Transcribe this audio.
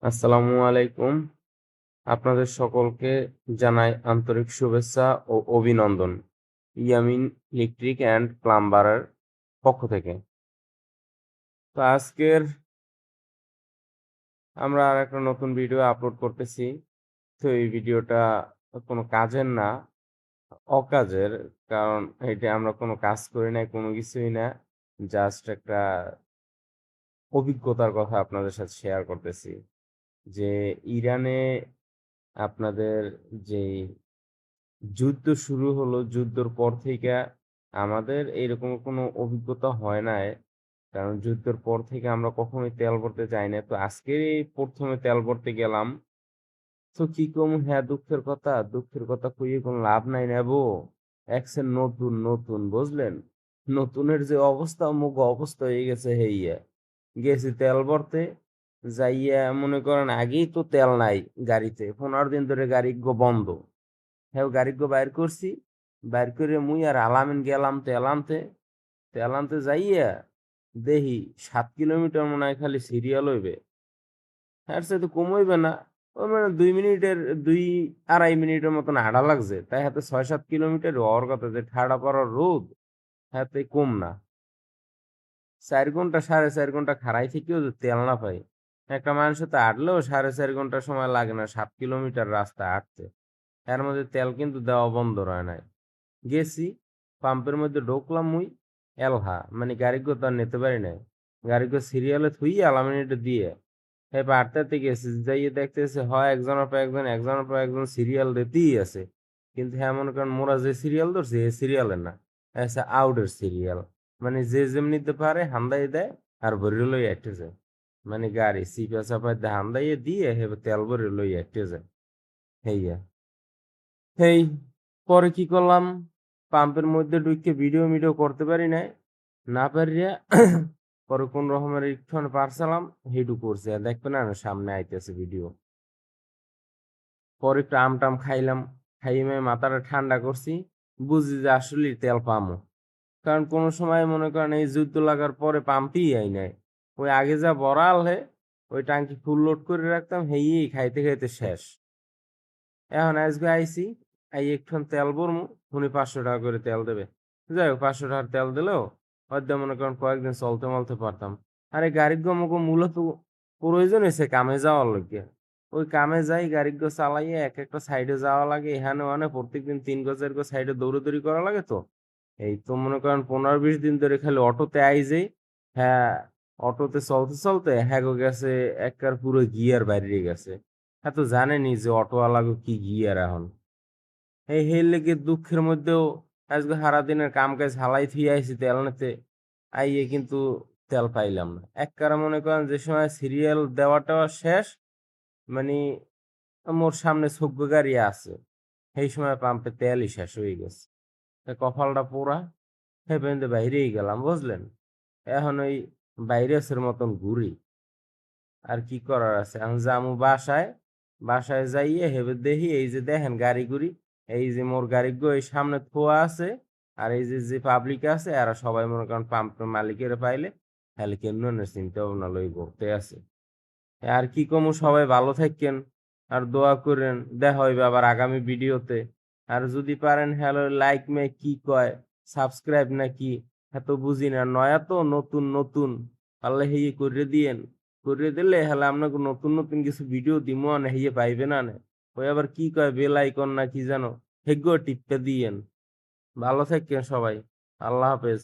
আসসালামু আলাইকুম। আপনাদের সকলকে জানাই আন্তরিক শুভেচ্ছা ও অভিনন্দন। ইয়ামিন ইলেকট্রিক অ্যান্ড প্লাম্বারের পক্ষ থেকে। তো আজকের আমরা আরেকটা নতুন ভিডিও আপলোড করতেছি। তো এই ভিডিওটা কোনো কাজের না, অকাজের। কারণ এটা আমরা কোনো কাজ করি নাই, কোনো কিছুই না। জাস্ট একটা অভিজ্ঞতার কথা আপনাদের সাথে শেয়ার করতেছি। যে ইরানে আপনাদের যেই যুদ্ধ শুরু হলো, যুদ্ধর পর থেকে আমাদের এইরকম কোনো অভিজ্ঞতা হয় নাই। কারণ যুদ্ধের পর থেকে আমরা কখনোই তেল ভরতে যাই না। তো আজকেই প্রথমে তেল ভরতে গেলাম। তো কি কমু, হ্যাঁ দুঃখের কথা কইয়ে কোনো লাভ নাই নেবো। একসের নতুন নতুন বুঝলেন, নতুনের যে অবস্থা মুখ অবস্থা হয়ে গেছে হেইয়া। গেছি তেল ভরতে, যাইয়া মনে করেন আগেই তো তেল নাই গাড়িতে, 15 দিন ধরে গাড়ি বন্ধ। হ্যাঁ গাড়ি বাইর করছি, বাইর করে মুই আর আলামিন গেলাম তেল আনতে। তেল আনতে যাইয়া দেখি 7 কিলোমিটার মনে হয় খালি সিরিয়াল হইবে। হ্যাঁ সে তো কম হইবে না। ওই মানে 2 মিনিটের 2-2.5 মিনিটের মতন হাঁটা লাগছে, তাই হাতে 6-7 কিলোমিটার হওয়ার কথা। যে ঠাড়া পড়ার রোদ, হাতে কম না। 4 ঘন্টা 4.5 ঘন্টা খাড়াই থেকেও যদি তেল না পাই, একটা মানুষের তো হাঁটলেও 4.5 ঘন্টা সময় লাগে না 7 কিলোমিটার রাস্তা হাঁটতে। এর মধ্যে তেল কিন্তু দেওয়া বন্ধ হয় নাই। গেছি, পাম্পের মধ্যে ঢুকলাম মুই। এলহা মানে গাড়িগো তো আর নিতে পারি নাই। গাড়িগো সিরিয়ালে থুই আলামিনেটে দিয়ে এবার আটটাতে গেছি, যাইয়ে দেখতেছে হয় একজনের পর একজন একজনের পর একজন সিরিয়াল দিতেই আছে। কিন্তু হ্যাঁ মনে করেন মোরা যে সিরিয়াল ধরছি এই সিরিয়ালের না, আচ্ছা আউটের সিরিয়াল। মানে যে যেমনিতে পারে হান্দাই দেয় আর ভরে লই একটে যায়। মানে গাড়ি সিপা চাপা দিয়ে হান্দাইয়ে দিয়ে হেবে তেল ভরে লই একটে যায়। হেইয়া হেই পরে কি করলাম, পাম্পের মধ্যে ঢুকে ভিডিও মিডিও করতে পারি নাই। না পারিয়া পরে কোন রকমের একটুখানি পারছিলাম, হেডু করছে আর দেখবেন না সামনে আইতেছে ভিডিও। পরে একটু আম টাম খাইলাম, খাইয়ে মাথাটা ঠান্ডা করছি। বুঝি যে আসলে তেল পামো। কারণ কোন সময় মনে করেন এই যুদ্ধ লাগার পরে পাম্পই আই নাই। ওই আগে যা বড়াল হে, ওই টাঙ্কি ফুল লোড করে রাখতাম, হেই খাইতে খাইতে শেষ। এখন আজকে আইছি, আই একটুখানি তেল ভরমু, উনি 500 টাকা করে তেল দেবে। যাই হোক 500 টাকার তেল দিলেও হয়তো মনে করেন কয়েকদিন চলতে মলতে পারতাম। আর এই গাড়ির গো মূলত প্রয়োজন হয়েছে কামে যাওয়ার লগে। ওই কামে যাই গাড়ি গো চালাইয়ে এক একটা সাইডে যাওয়া লাগে, এখানে ওখানে প্রত্যেকদিন 3 গজের গো সাইডে দৌড়াদৌড়ি করা লাগে। তো এই তো মনে করেন 15-20 দিন ধরে খালি অটোতে আই যাই। হ্যাঁ, অটোতে চলতে চলতে হ্যাঁ গো গেছে একবার পুরো গিয়ার বাইরে গেছে। হ্যাঁ তো জানেনি যে অটোওয়ালাগো কি গিয়ার এখন। এই লেগে দুঃখের মধ্যেও আজকে সারাদিনের কাম কাজ হালাই থুই আইছি তেল নিতে। আইয়ে কিন্তু তেল পাইলাম না। এককারে মনে করেন যে সময় সিরিয়াল দেওয়াটা শেষ, মানে মোর সামনে সগ্য গাড়ি আছে, সেই সময় পাম্পে তেলই শেষ হয়ে গেছে। তা কপালটা পোড়া, হেবেন্দে বাইরেই গেলাম বুঝলেন। এখন ওই ভাইরাসের মতন ঘুরি। আর কি করার আছে, এখন যামু বাসায়। বাসায় যাইয়ে হেবে দেখি এই যে দেখেন গাড়ি গুড়ি, এই যে মোর গাড়ি গো এই সামনে থোয়া আছে। আর এই যে যে পাবলিক আছে এরা সবাই মনে করেন পাম্পের মালিকের পাইলে তাহলে কেমন চিন্তা ভাবনা লই করতে আছে। আর কি কমু, সবাই ভালো থাকেন আর দোয়া করেন। দেখা হইবে আবার আগামী ভিডিওতে। আর যদি পারেন হ্যালো লাইক মে কি কয়, সাবস্ক্রাইব না কি, এত বুঝি না, নয়া তো নতুন নতুন আল্লাহ হেয়ে করে দিয়েন। করে দিলে হ্যালো আপনাকে নতুন নতুন কিছু ভিডিও দিমো না হেয়ে পাইবে না নে। ওই আবার কি কয় বেল আইকন না কি জানো, হেগো টিপতে দিয়েন। ভালো থাকেন সবাই। আল্লাহ হাফেজ।